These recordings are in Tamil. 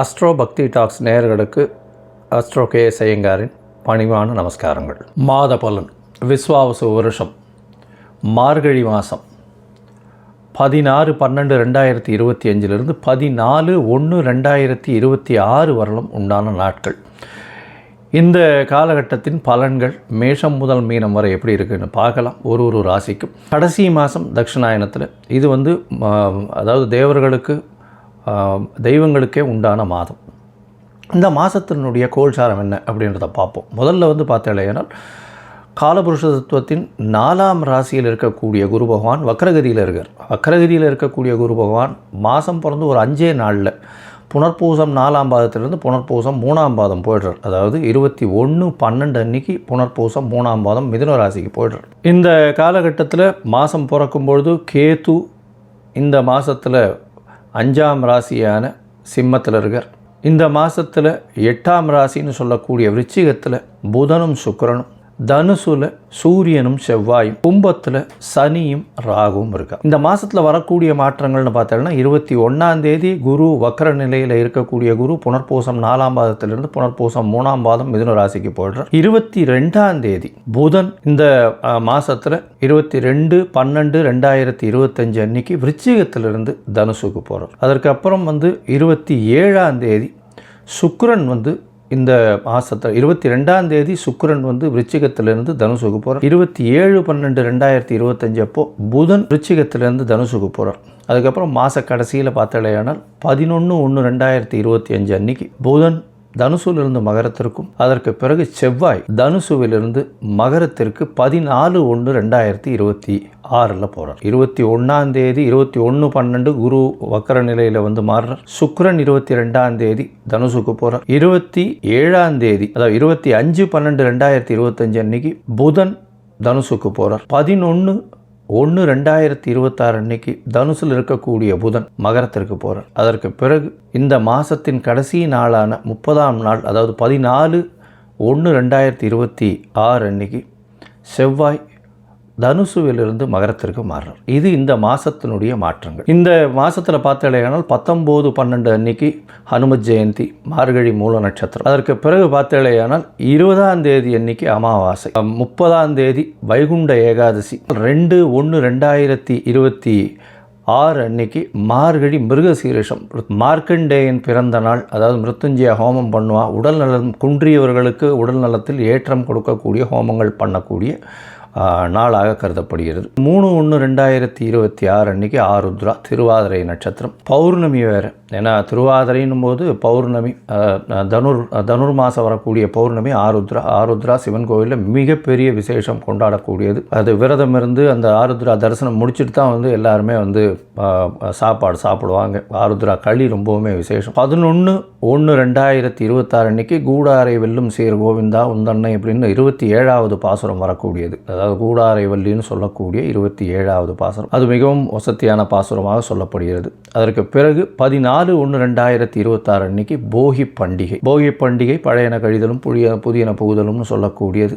அஸ்ட்ரோ பக்தி டாக்ஸ் நேயர்களுக்கு அஸ்ட்ரோ கே.எஸ். ஐயங்காரின் பணிவான நமஸ்காரங்கள். மாத பலன் விஸ்வாவசு வருஷம் மார்கழி மாதம் 16/12/2025 14/1/2026 வரலும் உண்டான நாட்கள். இந்த காலகட்டத்தின் பலன்கள் மேஷம் முதல் மீனம் வரை எப்படி இருக்குன்னு பார்க்கலாம். ஒரு ராசிக்கும் கடைசி மாதம் தட்சிணாயனத்தில் இது அதாவது தேவர்களுக்கு தெய்வங்களுக்கே உண்டான மாதம். இந்த மாதத்தினுடைய கோல்சாரம் என்ன அப்படின்றத பார்ப்போம். முதல்ல பார்த்தேனால் காலபுருஷ தத்துவத்தின் 4ஆம் ராசியில் இருக்கக்கூடிய குரு பகவான் வக்ரகதியில் இருக்கார். வக்ரகதியில் இருக்கக்கூடிய குரு பகவான் மாதம் பிறந்து ஒரு 5 நாளில் புனர்பூசம் 4ஆம் பாதத்திலிருந்து புனர்பூசம் 3ஆம் பாதம் போய்டுறார். அதாவது 21/12 அன்னைக்கு புனர்பூசம் 3ஆம் பாதம் மிதுன ராசிக்கு போய்டுறார். இந்த காலகட்டத்தில் மாதம் பிறக்கும்பொழுது கேது இந்த மாதத்தில் 5ஆம் ராசியான சிம்மத்தில் இருக்கார். இந்த மாதத்தில் 8ஆம் ராசின்னு சொல்லக்கூடிய விருச்சிகத்தில் புதனும் சுக்கிரனும், தனுசுல சூரியனும் செவ்வாயும், கும்பத்தில் சனியும் ராகுவும் இருக்கார். இந்த மாதத்தில் வரக்கூடிய மாற்றங்கள்னு பார்த்தோம்னா 21ஆம் தேதி குரு வக்ர நிலையில் இருக்கக்கூடிய குரு புனர்பூசம் 4ஆம் பாதத்திலிருந்து புனர்பூசம் 3ஆம் பாதம் மிதுன ராசிக்கு போய்டுறார். 22ஆம் தேதி புதன் இந்த மாதத்தில் 22/12/2025 அன்னைக்கு விருச்சிகத்திலிருந்து தனுசுக்கு போகிறார். அதற்கப்புறம் 27ஆம் தேதி சுக்கிரன் இந்த மாதத்தில் 22ஆம் தேதி சுக்கிரன் விருச்சிகத்திலிருந்து தனுசுக்கு போகிறார். 27/12/2025 அப்போ புதன் விருச்சிகத்திலிருந்து தனுசுக்கு போகிறார். அதுக்கப்புறம் மாத கடைசியில் பார்த்தாலேயானால் 11/1/2025 அன்னைக்கு புதன் தனுசுவிலிருந்து மகரத்திற்கும், அதற்கு பிறகு செவ்வாய் தனுசுவிலிருந்து மகரத்திற்கு 14/1/2026 போகிறார். 21ஆம் தேதி 21/12 குரு வக்கர நிலையில் மாறுறார். சுக்கிரன் 22ஆம் தேதி தனுசுக்கு போகிறார். 27ஆம் தேதி அதாவது 25/12/2025 அன்னைக்கு புதன் தனுசுக்கு போகிறார். 11/1/2026 அன்னைக்கு தனுசில் இருக்கக்கூடிய புதன் மகரத்திற்கு போகிறார். அதற்கு பிறகு இந்த மாதத்தின் கடைசி நாளான 30ஆம் நாள் அதாவது 14/1/2026 அன்னைக்கு செவ்வாய் தனுசுவிலிருந்து மகரத்திற்கு மாறுறார். இது இந்த மாதத்தினுடைய மாற்றங்கள். இந்த மாதத்தில் பார்த்தாலேயானால் 19/12 அன்னைக்கு ஹனுமத் ஜெயந்தி, மார்கழி மூல நட்சத்திரம். அதற்கு பிறகு பார்த்தாலேயானால் 20ஆம் தேதி அன்னைக்கு அமாவாசை, 30ஆம் தேதி வைகுண்ட ஏகாதசி, 2/1/2026 அன்னைக்கு மார்கழி மிருகசீரிஷம். மார்க்கண்டேயன் பிறந்த நாள், அதாவது மிருத்துஞ்சய ஹோமம் பண்ணுவா. உடல் நலம் குன்றியவர்களுக்கு உடல் நலத்தில் ஏற்றம் கொடுக்கக்கூடிய ஹோமங்கள் பண்ணக்கூடிய நாளாக கருதப்படுகிறது. 3/1/2026 அன்னைக்கு ஆருத்ரா, திருவாதிரை நட்சத்திரம், பௌர்ணமி வேறு. ஏன்னா திருவாதிரைன்னும் போது பௌர்ணமி, தனுர்மாசம் வரக்கூடிய பௌர்ணமி ஆருத்ரா சிவன் கோவிலில் மிகப்பெரிய விசேஷம் கொண்டாடக்கூடியது. அது விரதம் இருந்து அந்த ஆருத்ரா தரிசனம் முடிச்சுட்டு தான் எல்லாருமே சாப்பாடு சாப்பிடுவாங்க. ஆருத்ரா களி ரொம்பவுமே விசேஷம். 11/1/2026 அன்னைக்கு கூடாரை வெல்லும் சீர் கோவிந்தா உந்தன்னை அப்படின்னு 27வது பாசுரம் வரக்கூடியது. அதாவது கூடாரை வள்ளின்னு சொல்லக்கூடிய 27வது பாசுரம். அது மிகவும் வசதியான பாசுரமாக சொல்லப்படுகிறது. அதற்கு பிறகு 14/1/2026 அன்னைக்கு போகி பண்டிகை. போகி பண்டிகை பழையன கழிதலும் புதியன புகுதலும்னு சொல்லக்கூடியது.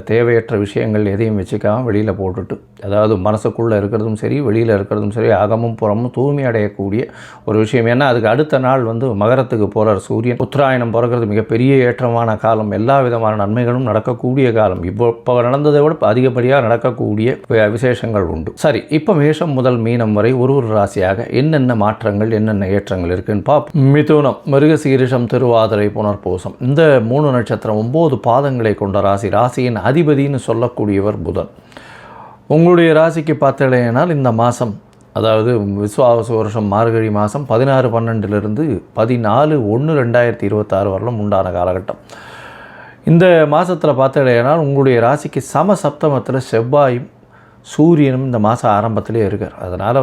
தேவையற்ற விஷயங்கள் எதையும் வச்சுக்காமல் வெளியில் போட்டுட்டு, அதாவது மனசுக்குள்ளே இருக்கிறதும் சரி வெளியில் இருக்கிறதும் சரி அகமும் புறமும் தூய்மை அடையக்கூடிய ஒரு விஷயம். ஏன்னா அதுக்கு அடுத்த நாள் மகரத்துக்கு போகிறார் சூரியன். உத்தராயணம் பிறக்கிறது மிகப்பெரிய ஏற்றமான காலம். எல்லா விதமான நன்மைகளும் நடக்கக்கூடிய காலம். இப்போ நடந்ததை விட அதிகப்படியாக நடக்கக்கூடிய விசேஷங்கள் உண்டு. சரி, இப்போ மேஷம் முதல் மீனம் வரை ஒரு ராசியாக என்னென்ன மாற்றங்கள் என்னென்ன ஏற்றங்கள் இருக்குன்னு பார்ப்போம். மிதுனம், மிருகசீரிஷம், திருவாதிரை, புனர்பூசம், இந்த 3 நட்சத்திரம் 9 பாதங்களை கொண்ட ராசி. ராசியின் அதிபதினு சொல்லக்கூடியவர் புதன். உங்களுடைய ராசிக்கு பார்த்தேனால் இந்த மாதம், அதாவது விஸ்வாவசு வருஷம் மார்கழி மாதம் 16/12 14/1/2026 வரலும் உண்டான காலகட்டம். இந்த மாதத்தில் பார்த்தேனால் உங்களுடைய ராசிக்கு சமசப்தமத்தில் செவ்வாயும் சூரியனும் இந்த மாதம் ஆரம்பத்திலே இருக்கார். அதனால்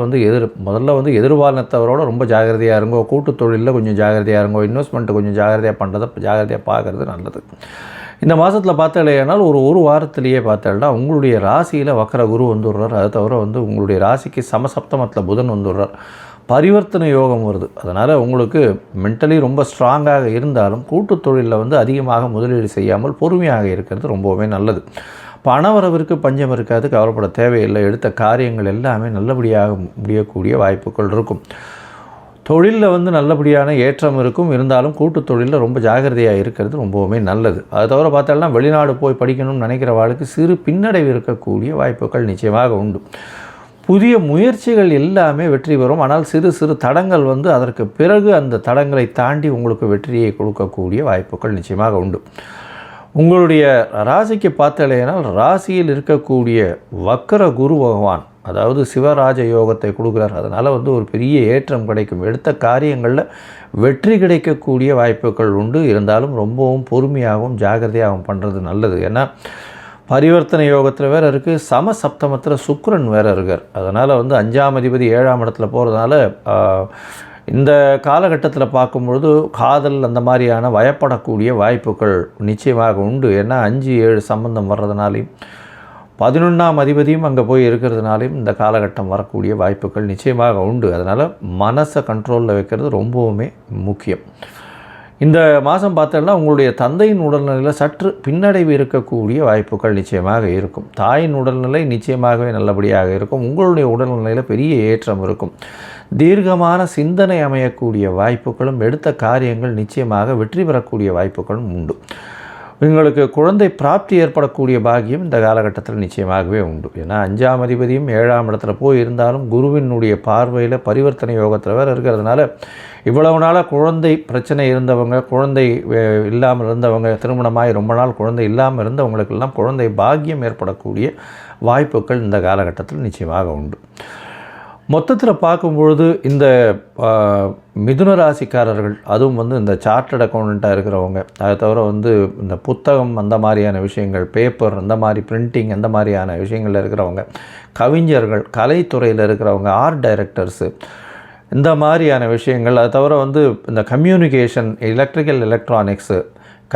முதல்ல எதிர்பாலினத்தவரோட ரொம்ப ஜாகிரதையாக இருங்கோ. கூட்டு தொழிலில் கொஞ்சம் ஜாகிரதையாக இருங்கோ. இன்வெஸ்ட்மெண்ட்டு கொஞ்சம் ஜாகிரதையாக பண்ணுறதை ஜாகிரதையாக பார்க்குறது நல்லது. இந்த மாதத்தில் பார்த்தாலேனால் ஒரு வாரத்திலேயே பார்த்தால்னா உங்களுடைய ராசியில் வக்கர குரு வந்துடுறார். அது தவிர உங்களுடைய ராசிக்கு சமசப்தமத்தில் புதன் வந்துடுறார். பரிவர்த்தனை யோகம் வருது. அதனால் உங்களுக்கு மென்டலி ரொம்ப ஸ்ட்ராங்காக இருந்தாலும் கூட்டுத் தொழிலில் அதிகமாக முதலீடு செய்யாமல் பொறுமையாக இருக்கிறது ரொம்பவுமே நல்லது. பணவரவிற்கு பஞ்சம் இருக்காது, கவலைப்பட தேவையில்லை. எடுத்த காரியங்கள் எல்லாமே நல்லபடியாக முடியக்கூடிய வாய்ப்புகள் இருக்கும். தொழிலில் வந்து நல்லபடியான ஏற்றம் இருக்கும். இருந்தாலும் கூட்டு தொழிலில் ரொம்ப ஜாகிரதையாக இருக்கிறது ரொம்பவுமே நல்லது. அதை தவிர பார்த்தாலும் வெளிநாடு போய் படிக்கணும்னு நினைக்கிறவாளுக்கு சிறு பின்னடைவு இருக்கக்கூடிய வாய்ப்புகள் நிச்சயமாக உண்டு. புதிய முயற்சிகள் எல்லாமே வெற்றி பெறும். ஆனால் சிறு சிறு தடங்கள் வந்து அதற்கு பிறகு அந்த தடங்களை தாண்டி உங்களுக்கு வெற்றியை கொடுக்கக்கூடிய வாய்ப்புகள் நிச்சயமாக உண்டு. உங்களுடைய ராசிக்கு பார்த்தலையினால் ராசியில் இருக்கக்கூடிய வக்கர குரு பகவான் அதாவது சிவராஜ யோகத்தை கொடுக்குறார். அதனால் வந்து ஒரு பெரிய ஏற்றம் கிடைக்கும். எடுத்த காரியங்களில் வெற்றி கிடைக்கக்கூடிய வாய்ப்புகள் உண்டு. இருந்தாலும் ரொம்பவும் பொறுமையாகவும் ஜாகிரதையாகவும் பண்ணுறது நல்லது. ஏன்னா பரிவர்த்தனை யோகத்தில் வேறு இருக்குது, சமசப்தமத்தில் சுக்கிரன் வேறு இருக்கார். அதனால் வந்து 5ஆம் அதிபதி 7ஆம் இடத்துல போகிறதுனால இந்த காலகட்டத்தில் பார்க்கும்பொழுது காதல் அந்த மாதிரியான வயப்படக்கூடிய வாய்ப்புகள் நிச்சயமாக உண்டு. ஏன்னா 5-7 சம்பந்தம் வர்றதுனாலையும் 11ஆம் அதிபதியும் அங்கே போய் இருக்கிறதுனாலையும் இந்த காலகட்டம் வரக்கூடிய வாய்ப்புகள் நிச்சயமாக உண்டு. அதனால் மனசை கண்ட்ரோலில் வைக்கிறது ரொம்பவுமே முக்கியம். இந்த மாதம் பார்த்தோம்னா உங்களுடைய தந்தையின் உடல்நிலையில் சற்று பின்னடைவு இருக்கக்கூடிய வாய்ப்புகள் நிச்சயமாக இருக்கும். தாயின் உடல்நிலை நிச்சயமாகவே நல்லபடியாக இருக்கும். உங்களுடைய உடல்நிலையில் பெரிய ஏற்றம் இருக்கும். தீர்க்கமான சிந்தனை அமையக்கூடிய வாய்ப்புகளும் எடுத்த காரியங்கள் நிச்சயமாக வெற்றி பெறக்கூடிய வாய்ப்புகளும் உண்டு. உங்களுக்கு குழந்தை பிராப்தி ஏற்படக்கூடிய பாக்கியம் இந்த காலகட்டத்தில் நிச்சயமாகவே உண்டு. ஏன்னா 5ஆம் அதிபதியும் 7ஆம் இடத்துல போய் இருந்தாலும் குருவினுடைய பார்வையில் பரிவர்த்தனை யோகத்தில் வேறு இருக்கிறதுனால இவ்வளவு நாளாக குழந்தை பிரச்சனை இருந்தவங்க, குழந்தை இல்லாமல் இருந்தவங்க, திருமணமாகி ரொம்ப நாள் குழந்தை இல்லாமல் இருந்தவங்களுக்கெல்லாம் குழந்தை பாக்கியம் ஏற்படக்கூடிய வாய்ப்புகள் இந்த காலகட்டத்தில் நிச்சயமாக உண்டு. மொத்தத்தில் பார்க்கும்பொழுது இந்த மிதுன ராசிக்காரர்கள், அதுவும் வந்து இந்த சார்ட்டர்ட் அக்கௌண்ட்டாக இருக்கிறவங்க, அதை தவிர வந்து இந்த புத்தகம் அந்த மாதிரியான விஷயங்கள், பேப்பர் அந்த மாதிரி பிரிண்டிங் அந்த மாதிரியான விஷயங்களில் இருக்கிறவங்க, கவிஞர்கள், கலைத்துறையில் இருக்கிறவங்க, ஆர்ட் டைரக்டர்ஸு, இந்த மாதிரியான விஷயங்கள், அதை தவிர வந்து இந்த communication, electrical electronics,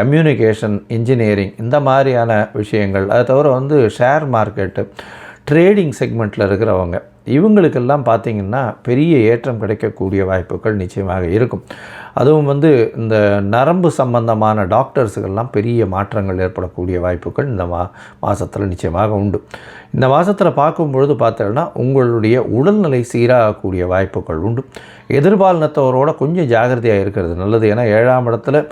communication engineering இந்த மாதிரியான விஷயங்கள், அதை தவிர வந்து ஷேர் மார்க்கெட்டு, ட்ரேடிங் செக்மெண்ட்டில் இருக்கிறவங்க, இவங்களுக்கெல்லாம் பார்த்திங்கன்னா பெரிய ஏற்றம் கிடைக்கக்கூடிய வாய்ப்புகள் நிச்சயமாக இருக்கும். அதுவும் வந்து இந்த நரம்பு சம்பந்தமான டாக்டர்ஸுக்கெல்லாம் பெரிய மாற்றங்கள் ஏற்படக்கூடிய வாய்ப்புகள் இந்த மாதத்தில் நிச்சயமாக உண்டு. இந்த மாதத்தில் பார்க்கும்பொழுது பார்த்தோன்னா உங்களுடைய உடல்நிலை சீராகக்கூடிய வாய்ப்புகள் உண்டு. எதிர்பாலினத்தவரோட கொஞ்சம் ஜாகிரதையாக இருக்கிறது நல்லது. ஏன்னா 7ஆம் இடத்துல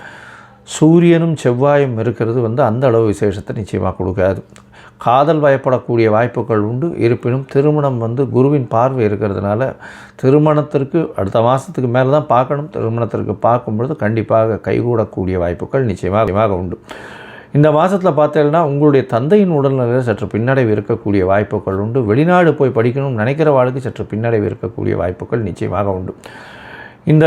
சூரியனும் செவ்வாயும் இருக்கிறது வந்து அந்த அளவு விசேஷத்தை நிச்சயமாக கொடுக்காது. காதல் வயப்படக்கூடிய வாய்ப்புகள் உண்டு. இருப்பினும் திருமணம் வந்து குருவின் பார்வை இருக்கிறதுனால திருமணத்திற்கு அடுத்த மாதத்துக்கு மேலே தான் பார்க்கணும். திருமணத்திற்கு பார்க்கும்பொழுது கண்டிப்பாக கைகூடக்கூடிய வாய்ப்புகள் நிச்சயமாக உண்டு. இந்த மாதத்தில் பார்த்தீங்கன்னா உங்களுடைய தந்தையின் உடல்நிலையில் சற்று பின்னடைவு இருக்கக்கூடிய வாய்ப்புகள் உண்டு. வெளிநாடு போய் படிக்கணும்னு நினைக்கிறவாளுக்கு சற்று பின்னடைவு இருக்கக்கூடிய வாய்ப்புகள் நிச்சயமாக உண்டு. இந்த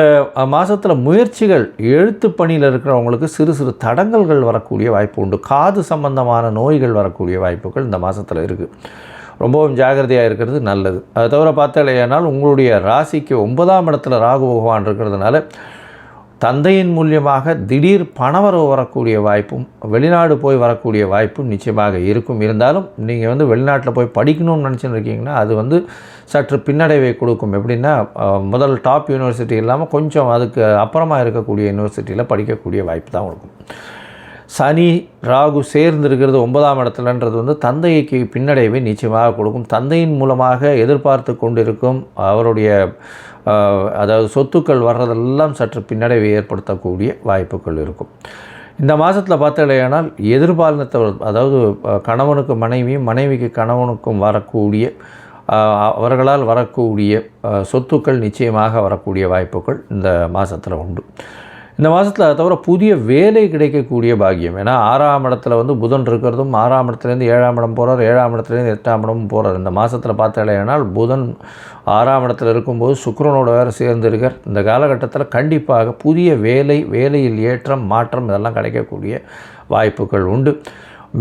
மாதத்தில் முயற்சிகள், எழுத்து பணியில் இருக்கிறவங்களுக்கு சிறு சிறு தடங்கல்கள் வரக்கூடிய வாய்ப்பு உண்டு. காது சம்பந்தமான நோய்கள் வரக்கூடிய வாய்ப்புகள் இந்த மாதத்தில் இருக்குது. ரொம்பவும் ஜாகிரதையாக இருக்கிறது நல்லது. அதை தவிர பார்த்தாலேயானால் உங்களுடைய ராசிக்கு 9ஆம் இடத்துல ராகு பகவான் இருக்கிறதுனால தந்தையின் மூலியமாக திடீர் பணவரவு வரக்கூடிய வாய்ப்பும், வெளிநாடு போய் வரக்கூடிய வாய்ப்பும் நிச்சயமாக இருக்கும். இருந்தாலும் நீங்கள் வந்து வெளிநாட்டில் போய் படிக்கணும்னு நினச்சின்னு இருக்கீங்கன்னா அது வந்து சற்று பின்னடைவை கொடுக்கும். எப்படின்னா முதல் டாப் யூனிவர்சிட்டி இல்லாமல் கொஞ்சம் அதுக்கு அப்புறமா இருக்கக்கூடிய யூனிவர்சிட்டியில் படிக்கக்கூடிய வாய்ப்பு தான் இருக்கும். சனி ராகு சேர்ந்து இருக்கிறது 9ஆம் இடத்துலன்றது வந்து தந்தைக்கு பின்னடைவை நிச்சயமாக கொடுக்கும். தந்தையின் மூலமாக எதிர்பார்த்து கொண்டிருக்கும் அவருடைய அதாவது சொத்துக்கள் வர்றதெல்லாம் சற்று பின்னடைவை ஏற்படுத்தக்கூடிய வாய்ப்புகள் இருக்கும். இந்த மாதத்தில் பார்த்தீங்கன்னா எதிர்பாலினத்தவர், அதாவது கணவனுக்கு மனைவியும் மனைவிக்கு கணவனுக்கும் வரக்கூடிய அவர்களால் வரக்கூடிய சொத்துக்கள் நிச்சயமாக வரக்கூடிய வாய்ப்புகள் இந்த மாதத்தில் உண்டு. இந்த மாதத்தில் அதை தவிர புதிய வேலை கிடைக்கக்கூடிய பாக்கியம். ஏன்னா 6ஆம் இடத்துல வந்து புதன் இருக்கிறதும் 6ஆம் இடத்துலேருந்து 7ஆம் இடம் போகிறார், 7ஆம் இடத்துலேருந்து 8ஆம் இடமும் போகிறார். இந்த மாதத்தில் பார்த்தாலேனால் புதன் 6ஆம் இடத்துல இருக்கும்போது சுக்கிரனோட வேறு சேர்ந்து இருக்கார். இந்த காலகட்டத்தில் கண்டிப்பாக புதிய வேலையில் ஏற்றம் மாற்றம் இதெல்லாம் கிடைக்கக்கூடிய வாய்ப்புகள் உண்டு.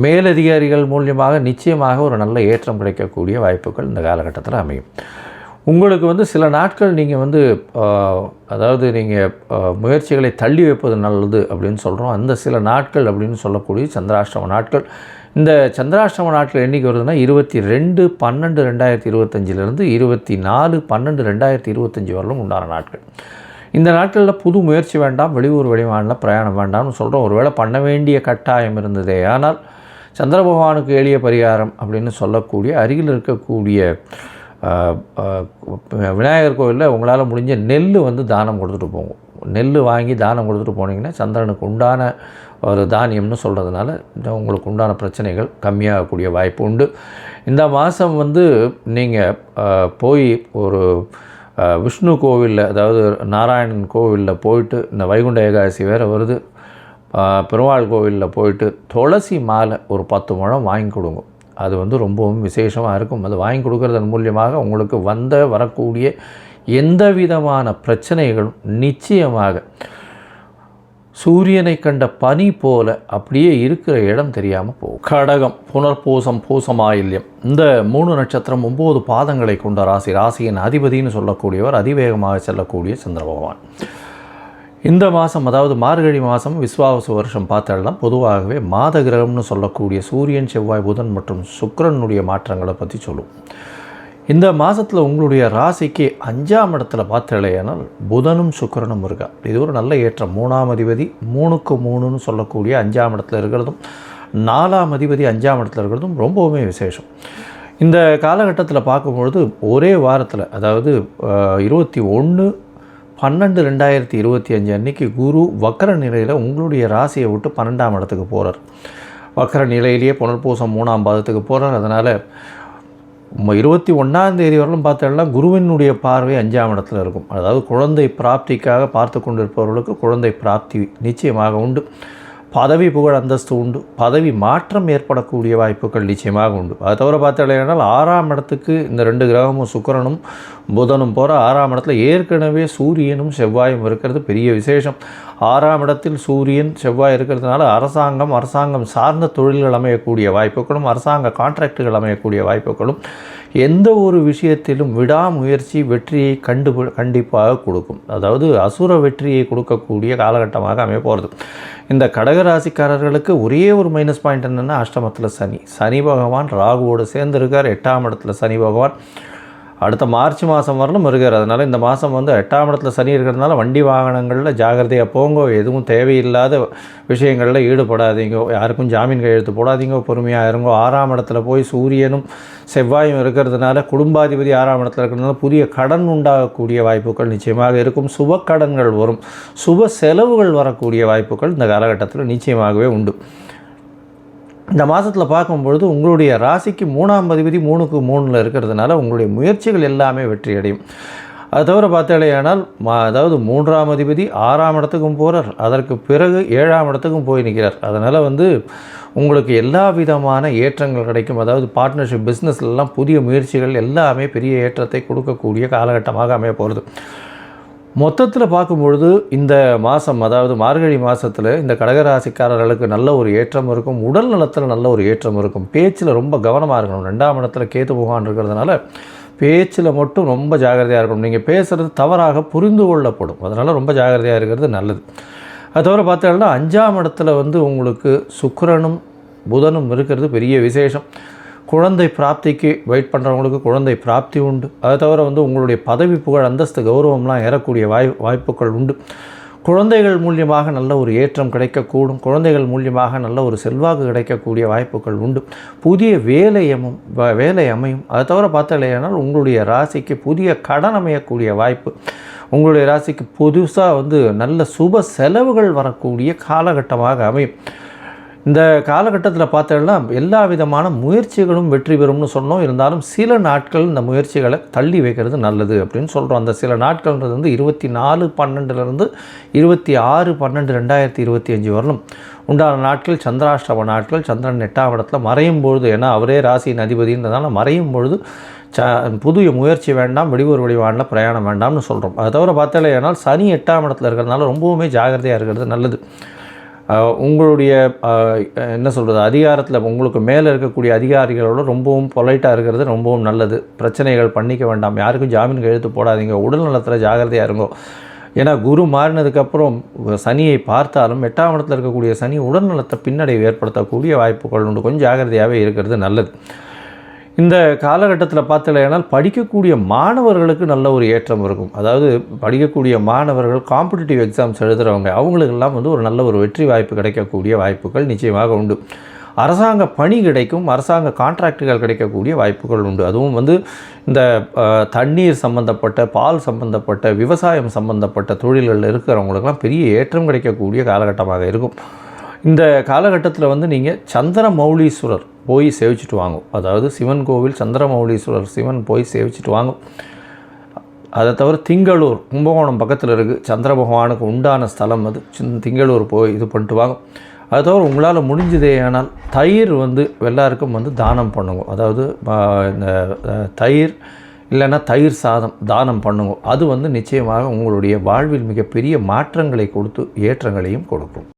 மேலதிகாரிகள் மூலியமாக நிச்சயமாக ஒரு நல்ல ஏற்றம் கிடைக்கக்கூடிய வாய்ப்புகள் இந்த காலகட்டத்தில் அமையும். உங்களுக்கு வந்து சில நாட்கள் நீங்கள் வந்து அதாவது நீங்கள் முயற்சிகளை தள்ளி வைப்பது நல்லது அப்படின்னு சொல்கிறோம். அந்த சில நாட்கள் அப்படின்னு சொல்லக்கூடிய சந்திராஷ்டம நாட்கள். இந்த சந்திராஷ்டம நாட்கள் என்றைக்கு வருதுன்னா 22/12/2025 24/12/2025 வரலும் உண்டான நாட்கள். இந்த நாட்களில் புது முயற்சி வேண்டாம், வெளியூர் வெளிமாநில பிரயாணம் வேண்டாம்னு சொல்கிறோம். ஒருவேளை பண்ண வேண்டிய கட்டாயம் இருந்ததே ஆனால் சந்திர பகவானுக்கு எளிய பரிகாரம் அப்படின்னு சொல்லக்கூடிய அருகில் இருக்கக்கூடிய விநாயகர் கோவிலில் உங்களால் முடிஞ்ச நெல் வந்து தானம் கொடுத்துட்டு போங்க. நெல் வாங்கி தானம் கொடுத்துட்டு போனீங்கன்னா சந்திரனுக்கு உண்டான ஒரு தானியம்னு சொல்கிறதுனால உங்களுக்கு உண்டான பிரச்சனைகள் கம்மியாகக்கூடிய வாய்ப்பு உண்டு. இந்த மாதம் வந்து நீங்கள் போய் ஒரு விஷ்ணு கோவிலில், அதாவது நாராயணன் கோவிலில் போயிட்டு, இந்த வைகுண்ட ஏகாதசி வேறு வருது, பெருமாள் கோவிலில் போயிட்டு துளசி மாலை ஒரு 10 முழம் வாங்கி கொடுங்க. அது வந்து ரொம்பவும் விசேஷமாக இருக்கும். அது வாங்கி கொடுக்கறதன் மூலியமாக உங்களுக்கு வரக்கூடிய எந்த விதமான பிரச்சனைகளும் நிச்சயமாக சூரியனை கண்ட பனி போல அப்படியே இருக்கிற இடம் தெரியாமல் போகும். கடகம், புனர்பூசம், பூசமாயில்யம், இந்த 3 நட்சத்திரம் 9 பாதங்களை கொண்ட ராசி. ராசியின் அதிபதினு சொல்லக்கூடியவர் அதிவேகமாக செல்லக்கூடிய சந்திர பகவான். இந்த மாதம், அதாவது மார்கழி மாதம் விஸ்வாவசு வருஷம் பார்த்தாலும் பொதுவாகவே மாத கிரகம்னு சொல்லக்கூடிய சூரியன், செவ்வாய், புதன் மற்றும் சுக்கிரனுடைய மாற்றங்களை பற்றி சொல்லும். இந்த மாதத்தில் உங்களுடைய ராசிக்கு 5ஆம் இடத்துல பார்த்தாலேயானால் புதனும் சுக்கிரனும் இருக்கா. இது ஒரு நல்ல ஏற்றம். 3ஆம் அதிபதி 3க்கு 3ன்னு சொல்லக்கூடிய 5ஆம் இடத்துல இருக்கிறதும், 4ஆம் அதிபதி 5ஆம் இடத்துல இருக்கிறதும் ரொம்பவுமே விசேஷம். இந்த காலகட்டத்தில் பார்க்கும்பொழுது ஒரே வாரத்தில், அதாவது 21/12/2025 அன்றைக்கி குரு வக்கர நிலையில் உங்களுடைய ராசியை விட்டு 12ஆம் இடத்துக்கு போகிறார். வக்கர நிலையிலேயே புனர்பூசம் 3ஆம் பாதத்துக்கு போகிறார். அதனால் 21ஆம் தேதி வரலும் பார்த்தோம்னா குருவினுடைய பார்வை 5ஆம் இடத்துல இருக்கும். அதாவது குழந்தை பிராப்திக்காக பார்த்து கொண்டிருப்பவர்களுக்கு குழந்தை பிராப்தி நிச்சயமாக உண்டு. பதவி புகழ் அந்தஸ்து உண்டு. பதவி மாற்றம் ஏற்படக்கூடிய வாய்ப்புகள் நிச்சயமாக உண்டு. அதை தவிர பார்த்தாலேனால் 6ஆம் இடத்துக்கு இந்த 2 கிரகமும் சுக்கிரனும் புதனும் போகிற 6ஆம் இடத்துல ஏற்கனவே சூரியனும் செவ்வாயும் இருக்கிறது பெரிய விசேஷம். 6ஆம் இடத்தில் சூரியன் செவ்வாய் இருக்கிறதுனால அரசாங்கம் சார்ந்த தொழில்கள் அமையக்கூடிய வாய்ப்புகளும், அரசாங்க கான்ட்ராக்டுகள் அமையக்கூடிய வாய்ப்புகளும், எந்த ஒரு விஷயத்திலும் விடாமுயற்சி வெற்றியை கண்டிப்பாக கொடுக்கும். அதாவது அசுர வெற்றியை கொடுக்கக்கூடிய காலகட்டமாக அமைய போகிறது. இந்த கடகராசிக்காரர்களுக்கு ஒரே ஒரு மைனஸ் பாயிண்ட் என்னென்னா, அஷ்டமத்தில் சனி பகவான் ராகுவோடு சேர்ந்துருக்கார். 8ஆம் இடத்துல சனி பகவான் அடுத்த மார்ச் மாதம் வரலும் இருக்கார். அதனால் இந்த மாதம் வந்து 8ஆம் இடத்துல சனி இருக்கிறதுனால வண்டி வாகனங்களில் ஜாகிரதையாக போங்க. எதுவும் தேவையில்லாத விஷயங்களில் ஈடுபடாதீங்க. யாருக்கும் ஜாமீன் கையெழுத்து போடாதீங்க. பொறுமையாக இருங்க. 6ஆம் இடத்துல போய் சூரியனும் செவ்வாயும் இருக்கிறதுனால, குடும்பாதிபதி 6ஆம் இடத்துல இருக்கிறதுனால புதிய கடன் உண்டாகக்கூடிய வாய்ப்புகள் நிச்சயமாக இருக்கும். சுப கடன்கள் வரும். சுப செலவுகள் வரக்கூடிய வாய்ப்புகள் இந்த காலகட்டத்தில் நிச்சயமாகவே உண்டு. இந்த மாதத்தில் பார்க்கும்பொழுது உங்களுடைய ராசிக்கு 3ஆம் அதிபதி 3க்கு 3ல் இருக்கிறதுனால உங்களுடைய முயற்சிகள் எல்லாமே வெற்றி அடையும். அது தவிர பார்த்தாலேயானால் அதாவது 3ஆம் அதிபதி 6ஆம் இடத்துக்கும் போகிறார். அதற்கு பிறகு 7ஆம் இடத்துக்கும் போய் நிற்கிறார். அதனால் வந்து உங்களுக்கு எல்லா விதமான ஏற்றங்கள் கிடைக்கும். அதாவது பார்ட்னர்ஷிப், பிஸ்னஸ்லாம் புதிய முயற்சிகள் எல்லாமே பெரிய ஏற்றத்தை கொடுக்கக்கூடிய காலகட்டமாக அமைய போகிறது. மொத்தத்தில் பார்க்கும்பொழுது இந்த மாதம், அதாவது மார்கழி மாதத்தில் இந்த கடகராசிக்காரர்களுக்கு நல்ல ஒரு ஏற்றம் இருக்கும். உடல் நலத்தில் நல்ல ஒரு ஏற்றம் இருக்கும். பேச்சில் ரொம்ப கவனமாக இருக்கணும். 2ஆம் இடத்துல கேது பகவான் இருக்கிறதுனால பேச்சில் மட்டும் ரொம்ப ஜாகிரதையாக இருக்கணும். நீங்கள் பேசுகிறது தவறாக புரிந்து கொள்ளப்படும். அதனால் ரொம்ப ஜாகிரதையாக இருக்கிறது நல்லது. அது தவிர பார்த்தீங்கன்னா 5ஆம் இடத்துல வந்து உங்களுக்கு சுக்கிரனும் புதனும் இருக்கிறது பெரிய விசேஷம். குழந்தை பிராப்திக்கு வெயிட் பண்ணுறவங்களுக்கு குழந்தை பிராப்தி உண்டு. அதை தவிர வந்து உங்களுடைய பதவி புகழ் அந்தஸ்து கௌரவம்லாம் ஏறக்கூடிய வாய்ப்புகள் உண்டு. குழந்தைகள் மூலியமாக நல்ல ஒரு ஏற்றம் கிடைக்கக்கூடும். குழந்தைகள் மூலியமாக நல்ல ஒரு செல்வாக்கு கிடைக்கக்கூடிய வாய்ப்புகள் உண்டு. புதிய வேலை அமையும். அதை தவிர பார்த்தாலேனால் உங்களுடைய ராசிக்கு புதிய கடன் அமையக்கூடிய வாய்ப்பு, உங்களுடைய ராசிக்கு புதுசாக வந்து நல்ல சுப செலவுகள் வரக்கூடிய காலகட்டமாக அமையும். இந்த காலகட்டத்தில் பார்த்தோம்னா எல்லா விதமான முயற்சிகளும் வெற்றி பெறும்னு சொன்னோம். இருந்தாலும் சில நாட்கள் இந்த முயற்சிகளை தள்ளி வைக்கிறது நல்லது அப்படின்னு சொல்கிறோம். அந்த சில நாட்கள்ன்றது வந்து 24/12 26/12/2025 வரலும் உண்டான நாட்கள் சந்திராஷ்டம நாட்கள். சந்திரன் 8ஆம் இடத்துல மறையும் பொழுது, ஏன்னா அவரே ராசியின் அதிபதின்றதால மறையும் பொழுது புதிய முயற்சி வேண்டாம், வெளியூர் வெளிவானில் பிரயாணம் வேண்டாம்னு சொல்கிறோம். அதை தவிர பார்த்தாலே ஏன்னால் சனி 8ஆம் இடத்துல இருக்கிறதுனால ரொம்பவுமே ஜாகிரதையாக இருக்கிறது நல்லது. உங்களுடைய என்ன சொல்கிறது, அதிகாரத்தில் உங்களுக்கு மேலே இருக்கக்கூடிய அதிகாரிகளோட ரொம்பவும் பொலைட்டாக இருக்கிறது ரொம்பவும் நல்லது. பிரச்சனைகள் பண்ணிக்க வேண்டாம். யாருக்கும் ஜாமீன் கையெழுத்து போடாதீங்க. உடல் நலத்தில் ஜாகிரதையாக இருங்கோ. ஏன்னா குரு மாறினதுக்கப்புறம் சனியை பார்த்தாலும் 8ஆம் இடத்துல இருக்கக்கூடிய சனி உடல் நலத்தை பின்னடைவு ஏற்படுத்தக்கூடிய வாய்ப்புகள் உண்டு. கொஞ்சம் ஜாகிரதையாகவே இருக்கிறது நல்லது. இந்த காலகட்டத்தில் பார்த்தலையானால் படிக்கக்கூடிய மாணவர்களுக்கு நல்ல ஒரு ஏற்றம் இருக்கும். அதாவது படிக்கக்கூடிய மாணவர்கள் காம்படிட்டிவ் எக்ஸாம்ஸ் எழுதுகிறவங்க அவங்களுக்கெல்லாம் வந்து ஒரு நல்ல ஒரு வெற்றி வாய்ப்பு கிடைக்கக்கூடிய வாய்ப்புகள் நிச்சயமாக உண்டு. அரசாங்க பணி கிடைக்கும், அரசாங்க கான்ட்ராக்டுகள் கிடைக்கக்கூடிய வாய்ப்புகள் உண்டு. அதுவும் வந்து இந்த தண்ணீர் சம்பந்தப்பட்ட, பால் சம்பந்தப்பட்ட, விவசாயம் சம்பந்தப்பட்ட தொழில்களில் இருக்கிறவங்களுக்கெல்லாம் பெரிய ஏற்றம் கிடைக்கக்கூடிய காலகட்டமாக இருக்கும். இந்த காலகட்டத்தில் வந்து நீங்கள் சந்திரமௌலீஸ்வரர் போய் சேவிச்சுட்டு வாங்கும். அதாவது சிவன் கோவில் சந்திரமௌலீஸ்வரர் சிவன் போய் சேவிச்சுட்டு வாங்கும். அதை தவிர திங்களூர் கும்பகோணம் பக்கத்தில் இருக்குது, சந்திர பகவானுக்கு உண்டான ஸ்தலம் அது. திங்களூர் போய் இது பண்ணிட்டு வாங்க. அது தவிர உங்களால் முடிஞ்சதே ஆனால் தயிர் வந்து எல்லாருக்கும் வந்து தானம் பண்ணுங்க. அதாவது இந்த தயிர் இல்லைன்னா தயிர் சாதம் தானம் பண்ணுங்க. அது வந்து நிச்சயமாக உங்களுடைய வாழ்வில் மிகப்பெரிய மாற்றங்களை கொடுத்து ஏற்றங்களையும் கொடுக்கும்.